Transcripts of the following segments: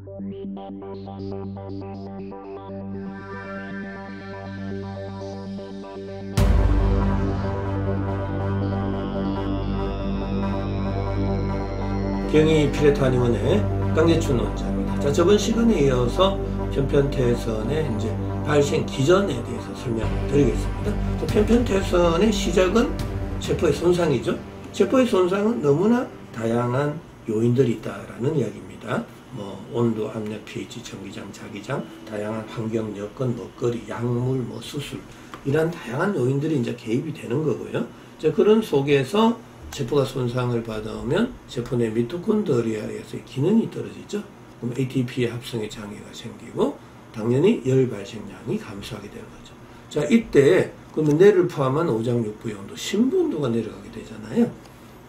경희 피레타니원의 강재춘 원장입니다. 자, 저번 시간에 이어서 편편태선의 이제 발생 기전에 대해서 설명을 드리겠습니다. 편편태선의 시작은 세포의 손상이죠. 세포의 손상은 너무나 다양한 요인들이 있다라는 이야기입니다. 온도, 압력, pH, 전기장, 자기장, 다양한 환경 여건, 먹거리, 약물, 수술 이런 다양한 요인들이 이제 개입이 되는 거고요. 자, 그런 속에서 세포가 손상을 받으면 세포 내 미토콘드리아에서의 기능이 떨어지죠. 그럼 ATP의 합성에 장애가 생기고 당연히 열 발생량이 감소하게 되는 거죠. 자, 이때 그러면 뇌를 포함한 오장육부의 온도, 심부온도가 내려가게 되잖아요.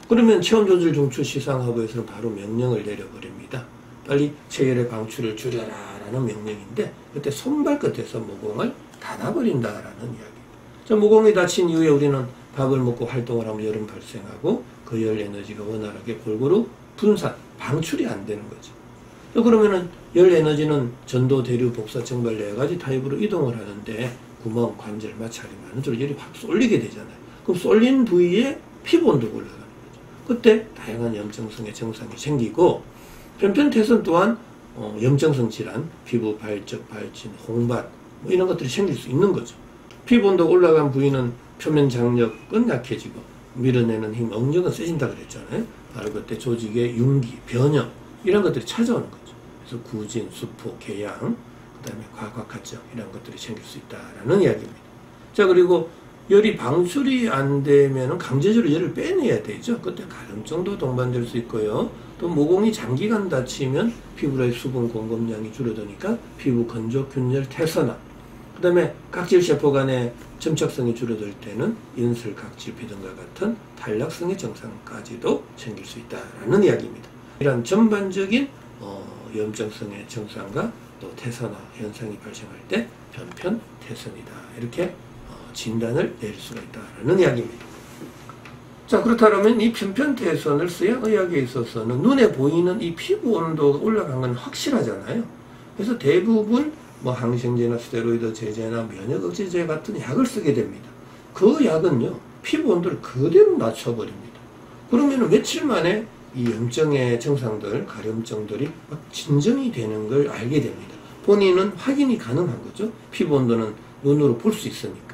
그러면 체온조절 중추 시상하부에서는 바로 명령을 내려버립니다. 빨리 체열의 방출을 줄여라 라는 명령인데 그때 손발끝에서 모공을 닫아버린다라는 이야기입니다. 자, 모공이 닫힌 이후에 우리는 밥을 먹고 활동을 하면 열은 발생하고 그 열 에너지가 원활하게 골고루 분산, 방출이 안 되는 거죠. 그러면은 열 에너지는 전도, 대류, 복사, 증발 4가지 타입으로 이동을 하는데 구멍, 관절, 마찰이 많은 쪽으로 열이 확 쏠리게 되잖아요. 그럼 쏠린 부위에 피부 온도가 올라가는 거죠. 그때 다양한 염증성의 증상이 생기고 편편태선 또한 염증성 질환, 피부 발적, 발진, 홍밭 이런 것들이 생길 수 있는 거죠. 피부 온도가 올라간 부위는 표면 장력은 약해지고 밀어내는 힘, 응력은 세진다 그랬잖아요. 바로 그때 조직의 융기, 변형 이런 것들이 찾아오는 거죠. 그래서 구진, 수포, 궤양, 그 다음에 과각화증 이런 것들이 생길 수 있다라는 이야기입니다. 자, 그리고 열이 방출이 안 되면 강제적으로 열을 빼내야 되죠. 그때 가려움증도 동반될 수 있고요. 또 모공이 장기간 다치면 피부의 수분 공급량이 줄어드니까 피부 건조, 균열, 태선화, 그 다음에 각질세포 간의 점착성이 줄어들 때는 인슬, 각질피 등과 같은 탄력성의 증상까지도 생길 수 있다라는 이야기입니다. 이런 전반적인 염증성의 증상과 또 태선화 현상이 발생할 때 편편태선이다 이렇게 진단을 내릴 수가 있다라는 이야기입니다. 자, 그렇다면 이 편편태선을 서양의학에 있어서는 눈에 보이는 이 피부 온도가 올라간 건 확실하잖아요. 그래서 대부분 항생제나 스테로이드 제제나 면역 억제제 같은 약을 쓰게 됩니다. 그 약은요 피부 온도를 그대로 낮춰버립니다. 그러면 며칠 만에 이 염증의 증상들, 가려움증들이 막 진정이 되는 걸 알게 됩니다. 본인은 확인이 가능한 거죠. 피부 온도는 눈으로 볼 수 있으니까.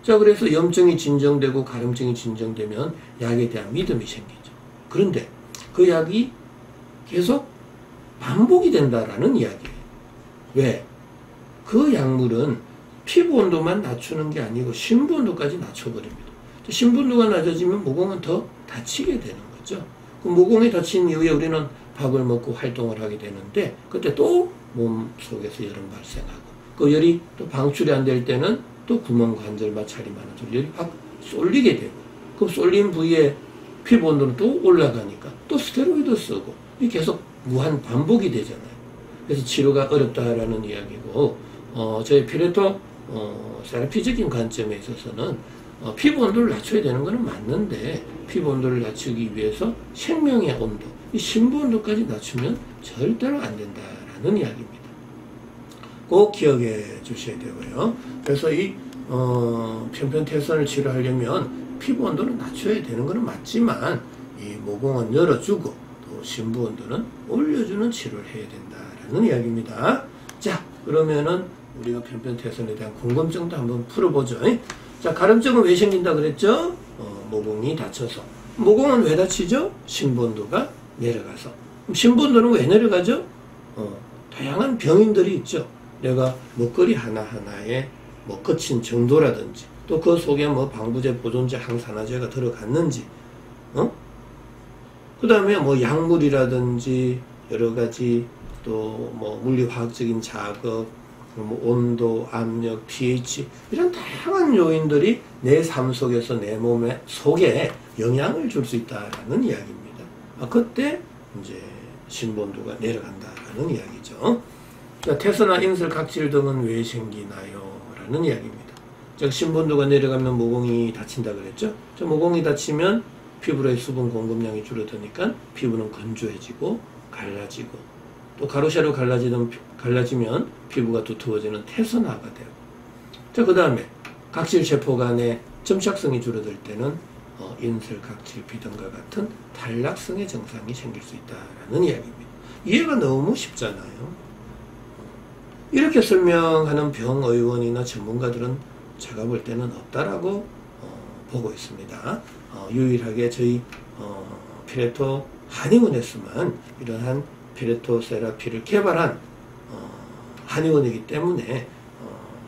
자, 그래서 염증이 진정되고 가려움증이 진정되면 약에 대한 믿음이 생기죠. 그런데 그 약이 계속 반복이 된다라는 이야기예요. 왜? 그 약물은 피부 온도만 낮추는 게 아니고 심부 온도까지 낮춰버립니다. 심부 온도가 낮아지면 모공은 더 다치게 되는 거죠. 그 모공이 다친 이후에 우리는 밥을 먹고 활동을 하게 되는데 그때 또 몸 속에서 열은 발생하고 그 열이 또 방출이 안 될 때는 또 구멍, 관절, 마찰이 많아서 열이 확 쏠리게 되고 그 쏠린 부위에 피부 온도는 또 올라가니까 또 스테로이드 쓰고 이게 계속 무한 반복이 되잖아요. 그래서 치료가 어렵다라는 이야기고 저희 피레토 세라피적인 관점에 있어서는 피부 온도를 낮춰야 되는 것은 맞는데 피부 온도를 낮추기 위해서 생명의 온도, 이 심부 온도까지 낮추면 절대로 안 된다라는 이야기입니다. 꼭 기억해 주셔야 되고요. 그래서 이 편편태선을 치료하려면 피부 온도는 낮춰야 되는 것은 맞지만 이 모공은 열어주고 또 심부 온도는 올려주는 치료를 해야 된다라는 이야기입니다. 자, 그러면은 우리가 편편태선에 대한 궁금증도 한번 풀어보죠. 자, 가려움증은 왜 생긴다 그랬죠? 모공이 다쳐서. 모공은 왜 다치죠? 심부온도가 내려가서. 그럼 심부온도는 왜 내려가죠? 다양한 병인들이 있죠. 내가 먹거리 하나하나에 거친 정도라든지 또 그 속에 방부제, 보존제, 항산화제가 들어갔는지 그 다음에 약물이라든지 여러가지 또 물리화학적인 자극, 온도, 압력, pH 이런 다양한 요인들이 내 삶 속에서 내 몸의 속에 영향을 줄 수 있다라는 이야기입니다. 그때 이제 심부온도가 내려간다라는 이야기죠. 자, 태선화, 인슬, 각질 등은 왜 생기나요? 라는 이야기입니다. 즉 심부온도가 내려가면 모공이 다친다 그랬죠. 모공이 다치면 피부의 수분 공급량이 줄어드니까 피부는 건조해지고 갈라지고 또 가로 세로 갈라지면 피부가 두터워지는 태선화가 되고, 자, 그 다음에 각질 세포 간의 점착성이 줄어들 때는 인설, 각질, 비등과 같은 탈락성의 증상이 생길 수 있다는 이야기입니다. 이해가 너무 쉽잖아요. 이렇게 설명하는 병의원이나 전문가들은 제가 볼 때는 없다라고 보고 있습니다. 유일하게 저희 피레토 한의원에서만 이러한 피레토 세라피를 개발한 한의원이기 때문에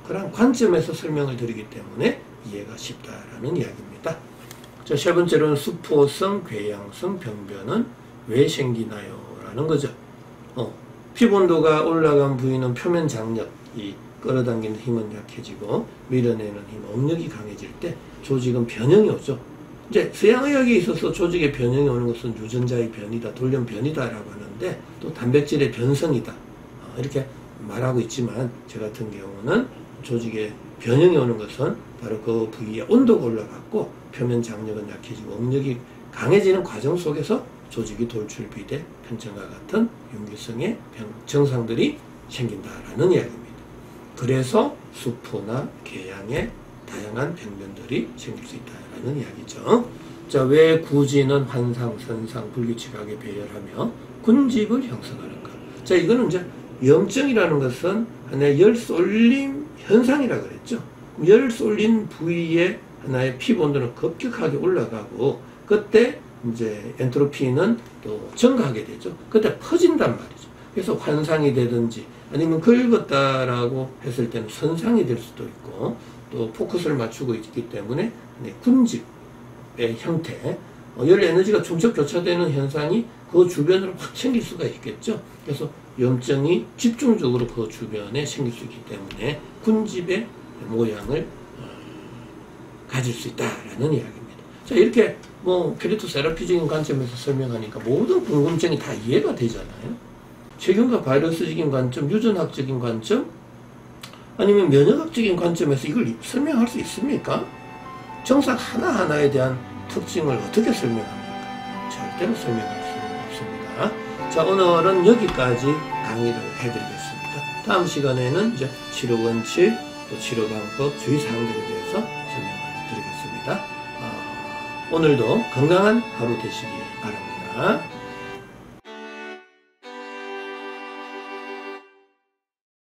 그런 관점에서 설명을 드리기 때문에 이해가 쉽다라는 이야기입니다. 자, 세 번째로는 수포성, 궤양성 병변은 왜 생기나요? 라는 거죠. 피부 온도가 올라간 부위는 표면 장력이 끌어당기는 힘은 약해지고 밀어내는 힘, 억력이 강해질 때 조직은 변형이 오죠. 이제 서양의학에 있어서 조직의 변형이 오는 것은 유전자의 변이다, 돌연 변이다라고 하는데 또 단백질의 변성이다 이렇게 말하고 있지만 저 같은 경우는 조직의 변형이 오는 것은 바로 그 부위의 온도가 올라갔고 표면 장력은 약해지고 억력이 강해지는 과정 속에서 조직이 돌출비대, 편천과 같은 윤기성의 증상들이 생긴다라는 이야기입니다. 그래서 수포나 궤양의 다양한 병변들이 생길 수 있다라는 이야기죠. 자, 왜 구지는 환상, 선상, 불규칙하게 배열하며 군집을 형성하는가? 자, 이거는 이제 염증이라는 것은 하나의 열 쏠림 현상이라 그랬죠. 열 쏠린 부위에 하나의 피부 온도는 급격하게 올라가고 그때 이제 엔트로피는 또 증가하게 되죠. 그때 퍼진단 말이죠. 그래서 환상이 되든지 아니면 긁었다라고 했을 때는 선상이 될 수도 있고 또 포커스를 맞추고 있기 때문에 군집의 형태, 열 에너지가 중첩 교차되는 현상이 그 주변으로 확 생길 수가 있겠죠. 그래서 염증이 집중적으로 그 주변에 생길 수 있기 때문에 군집의 모양을 가질 수 있다라는 이야기입니다. 자, 이렇게 피레토 세라피적인 관점에서 설명하니까 모든 궁금증이 다 이해가 되잖아요. 세균과 바이러스적인 관점, 유전학적인 관점, 아니면 면역학적인 관점에서 이걸 설명할 수 있습니까? 정상 하나하나에 대한 특징을 어떻게 설명합니까? 절대로 설명할 수 없습니다. 자, 오늘은 여기까지 강의를 해드리겠습니다. 다음 시간에는 이제 치료 원칙, 또 치료 방법, 주의사항들에 대해서 설명을 드리겠습니다. 오늘도 건강한 하루 되시기 바랍니다.